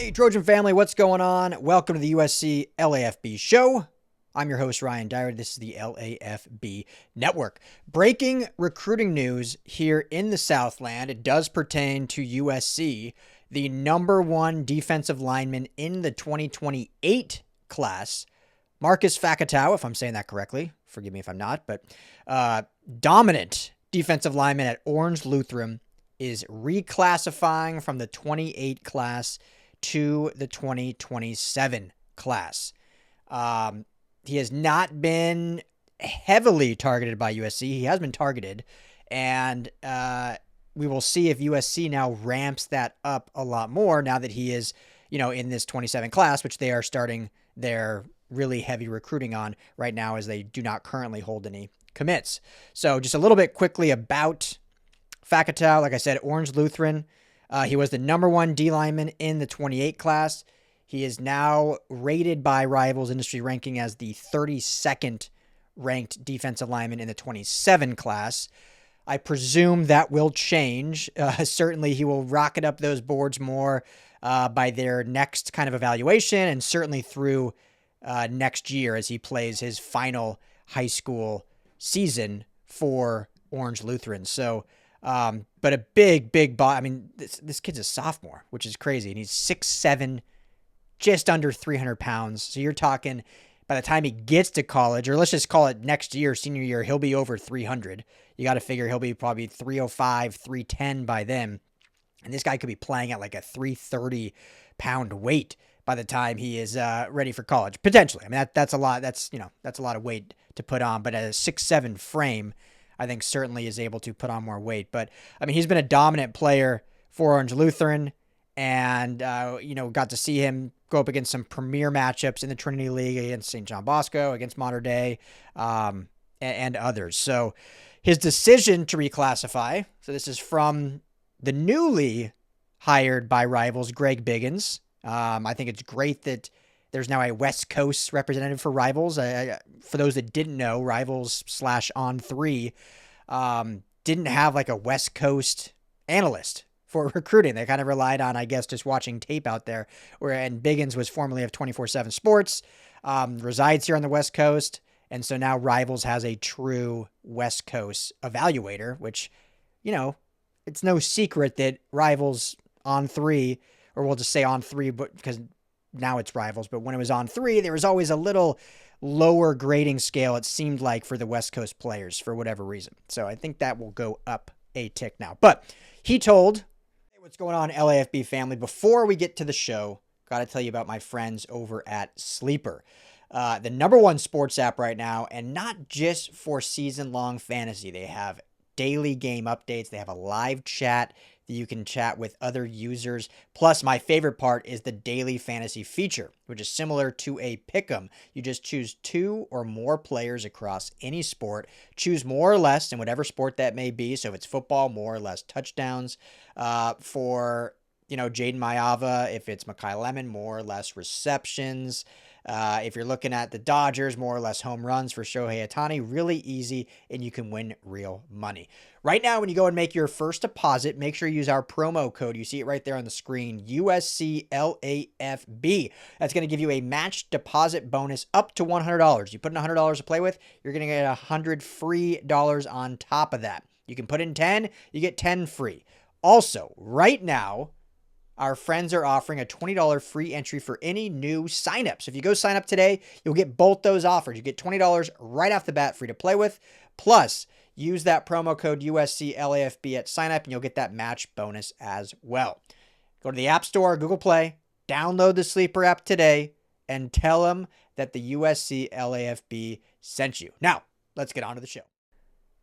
Hey, Trojan family, what's going on? Welcome to the USC LAFB show. I'm your host, Ryan Dyer. This is the LAFB Network. Breaking recruiting news here in the Southland. It does pertain to USC, the number one defensive lineman in the 2028 class. Marcus Fakatou, if I'm saying that correctly. Forgive me if I'm not, but dominant defensive lineman at Orange Lutheran is reclassifying from the 28 class to the 2027 class. He has not been heavily targeted by USC. He has been targeted, and we will see if USC now ramps that up a lot more now that he is, in this 27 class, which they are starting their really heavy recruiting on right now as they do not currently hold any commits. So just a little bit quickly about Fakatou. Like I said, Orange Lutheran. He was the number one D lineman in the 28 class. He is now rated by Rivals Industry Ranking as the 32nd ranked defensive lineman in the 27 class. I presume that will change. Certainly he will rocket up those boards more by their next kind of evaluation, and certainly through next year as he plays his final high school season for Orange Lutheran. So, but a big body. I mean, this kid's a sophomore, which is crazy. And he's 6'7", just under 300 pounds. So you're talking by the time he gets to college, or let's just call it next year, senior year, he'll be over 300. You got to figure he'll be probably 305, 310 by then. And this guy could be playing at like a 330 pound weight by the time he is ready for college, potentially. I mean, that's a lot. That's a lot of weight to put on, but at a 6'7" frame, I think certainly is able to put on more weight. But I mean, he's been a dominant player for Orange Lutheran, and got to see him go up against some premier matchups in the Trinity League against St. John Bosco, against Mater Dei, and others. So his decision to reclassify. So this is from the newly hired by Rivals, Greg Biggins. I think it's great that there's now a West Coast representative for Rivals. For those that didn't know, Rivals /On3 didn't have like a West Coast analyst for recruiting. They kind of relied on, I guess, just watching tape out there. And Biggins was formerly of 24/7 Sports, resides here on the West Coast, and so now Rivals has a true West Coast evaluator, which, it's no secret that Rivals On3, or we'll just say On3, but because now it's Rivals, but when it was On3, there was always a little lower grading scale, it seemed like, for the West Coast players for whatever reason. So I think that will go up a tick now. But he told, hey, what's going on, LAFB family? Before we get to the show, got to tell you about my friends over at Sleeper, the number one sports app right now, and not just for season-long fantasy. They have daily game updates. They have a live chat that you can chat with other users. Plus, my favorite part is the daily fantasy feature, which is similar to a pick'em. You just choose two or more players across any sport, choose more or less in whatever sport that may be. So if it's football, more or less touchdowns for, Jaden Mayava. If it's Mekhi Lemon, more or less receptions. If you're looking at the Dodgers, more or less home runs for Shohei Ohtani. Really easy, and you can win real money. Right now, when you go and make your first deposit, make sure you use our promo code. You see it right there on the screen, USCLAFB. That's going to give you a matched deposit bonus up to $100. You put in $100 to play with, you're going to get $100 free on top of that. You can put in 10, you get 10 free. Also, right now, our friends are offering a $20 free entry for any new signups. If you go sign up today, you'll get both those offers. You get $20 right off the bat free to play with. Plus, use that promo code USCLAFB at sign up and you'll get that match bonus as well. Go to the App Store, Google Play, download the Sleeper app today, and tell them that the USC LAFB sent you. Now, let's get on to the show.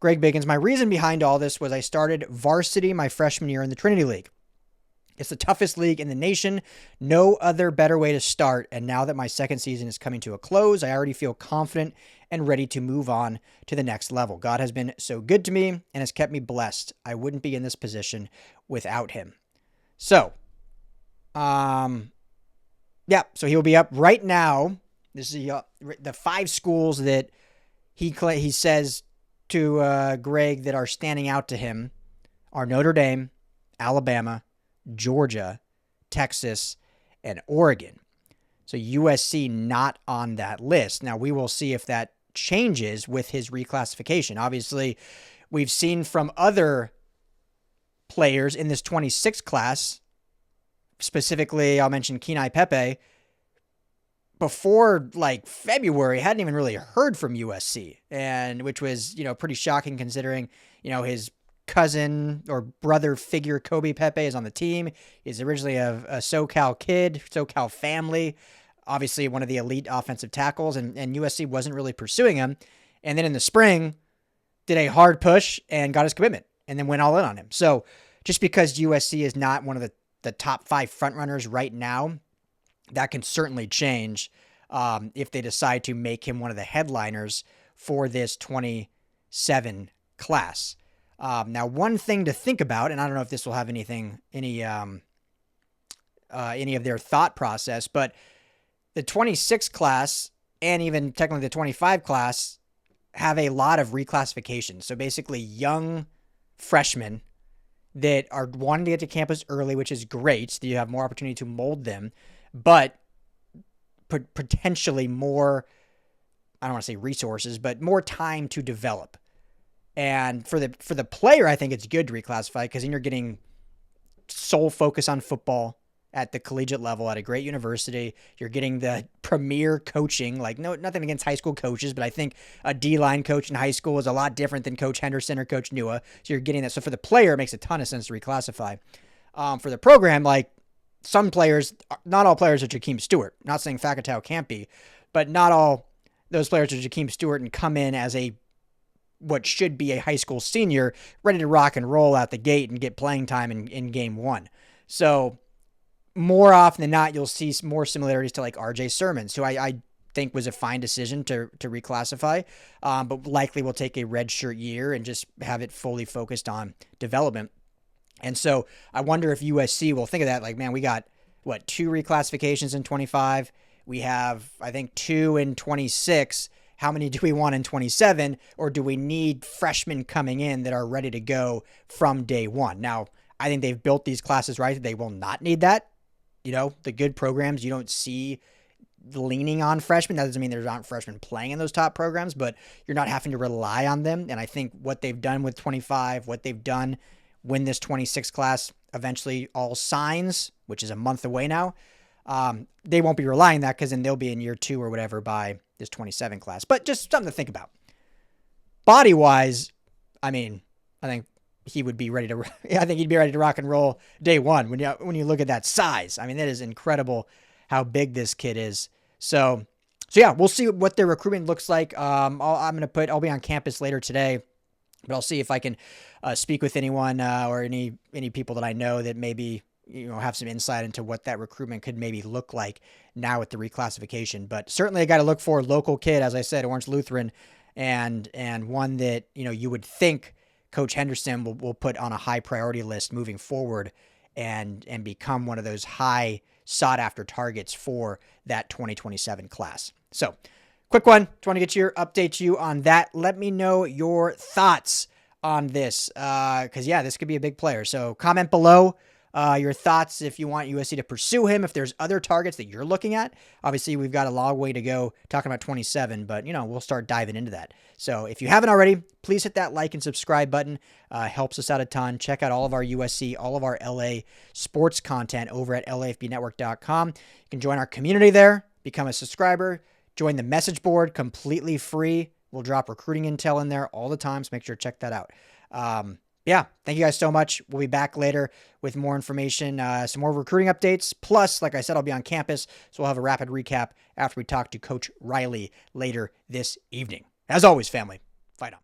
Greg Biggins, my reason behind all this was I started varsity my freshman year in the Trinity League. It's the toughest league in the nation. No other better way to start. And now that my second season is coming to a close, I already feel confident and ready to move on to the next level. God has been so good to me and has kept me blessed. I wouldn't be in this position without him. So, so he'll be up right now. This is the 5 schools that he says to Greg that are standing out to him are Notre Dame, Alabama, Georgia, Texas, and Oregon. So USC not on that list. Now, we will see if that changes with his reclassification. Obviously, we've seen from other players in this 26 class, specifically, I'll mention Kenai Pepe, before like February, hadn't even really heard from USC, and which was, pretty shocking considering, his cousin or brother figure, Kobe Pepe, is on the team. He's originally a SoCal kid, SoCal family, obviously one of the elite offensive tackles, and USC wasn't really pursuing him. And then in the spring, did a hard push and got his commitment and then went all in on him. So just because USC is not one of the top 5 frontrunners right now, that can certainly change if they decide to make him one of the headliners for this 27 class. Now, one thing to think about, and I don't know if this will have any of their thought process, but the 26 class and even technically the 25 class have a lot of reclassifications. So basically young freshmen that are wanting to get to campus early, which is great. You have more opportunity to mold them, but potentially more, I don't want to say resources, but more time to develop. And for the player, I think it's good to reclassify because then you're getting sole focus on football at the collegiate level at a great university. You're getting the premier coaching, like nothing against high school coaches, but I think a D-line coach in high school is a lot different than Coach Henderson or Coach Nua. So you're getting that. So for the player, it makes a ton of sense to reclassify. For the program, like some players, not all players are Jakeem Stewart. Not saying Fakatou can't be, but not all those players are Jakeem Stewart and come in as what should be a high school senior, ready to rock and roll out the gate and get playing time in game one. So more often than not, you'll see more similarities to like RJ Sermons, who I think was a fine decision to reclassify, but likely will take a redshirt year and just have it fully focused on development. And so I wonder if USC will think of that, like, man, we got, 2 reclassifications in 25? We have, I think, 2 in 26. How many do we want in 27? Or do we need freshmen coming in that are ready to go from day one? Now, I think they've built these classes right. They will not need that. The good programs, you don't see leaning on freshmen. That doesn't mean there aren't freshmen playing in those top programs, but you're not having to rely on them. And I think what they've done with 25, what they've done when this 26 class eventually all signs, which is a month away now, they won't be relying on that because then they'll be in year 2 or whatever by this 27 class. But just something to think about. Body-wise, I think he would be ready to. I think he'd be ready to rock and roll day one. When you look at that size, that is incredible how big this kid is. So yeah, we'll see what their recruitment looks like. I'll be on campus later today, but I'll see if I can speak with anyone or any people that I know that maybe have some insight into what that recruitment could maybe look like now with the reclassification. But certainly a guy to look for, local kid, as I said, Orange Lutheran, and one that you would think Coach Henderson will put on a high priority list moving forward and become one of those high sought after targets for that 2027 class. So quick one. Just want to get your update to you on that. Let me know your thoughts on this. Cause this could be a big player. So comment below your thoughts if you want USC to pursue him, if there's other targets that you're looking at. Obviously, we've got a long way to go talking about 27, but, we'll start diving into that. So if you haven't already, please hit that like and subscribe button. Helps us out a ton. Check out all of our USC, all of our LA sports content over at LAFBnetwork.com. You can join our community there, become a subscriber, join the message board, completely free. We'll drop recruiting intel in there all the time, so make sure to check that out. Thank you guys so much. We'll be back later with more information, some more recruiting updates. Plus, like I said, I'll be on campus, so we'll have a rapid recap after we talk to Coach Riley later this evening. As always, family, fight on.